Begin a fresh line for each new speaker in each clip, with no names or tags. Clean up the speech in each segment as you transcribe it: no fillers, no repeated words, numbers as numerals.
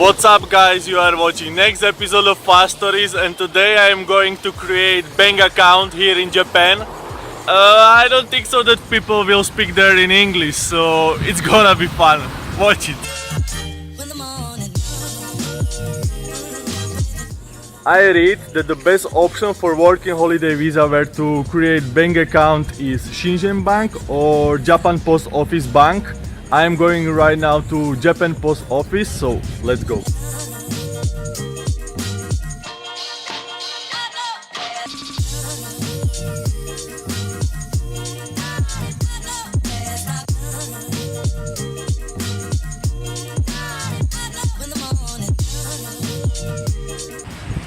What's up guys, you are watching next episode of FASTORIES and today I am going to create bank account here in Japan. I don't think so that people will speak there in English, so it's gonna be fun. Watch it. I read that the best option for working holiday visa where to create bank account is Shinsei Bank or Japan Post Office Bank. I am going right now to Japan Post Office, so let's go.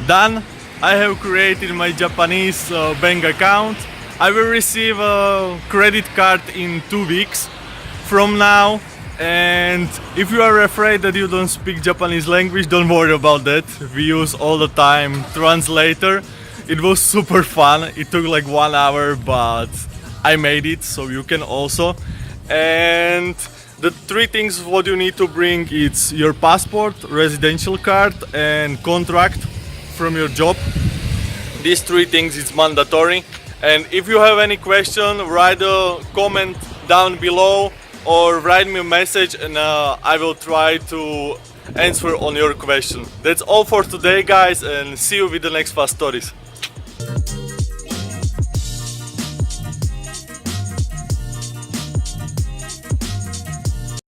Done. I have created my Japanese bank account. I will receive a credit card in 2 weeks from now, and if you are afraid that you don't speak Japanese language, don't worry about that. We use all the time translator. It was super fun. It took like 1 hour, but I made it, so you can also. And the 3 things what you need to bring, it's your passport, residential card and contract from your job. These 3 things is mandatory. And if you have any question, write a comment down below or write me a message and I will try to answer on your question. That's all for today guys, and see you with the next fast stories.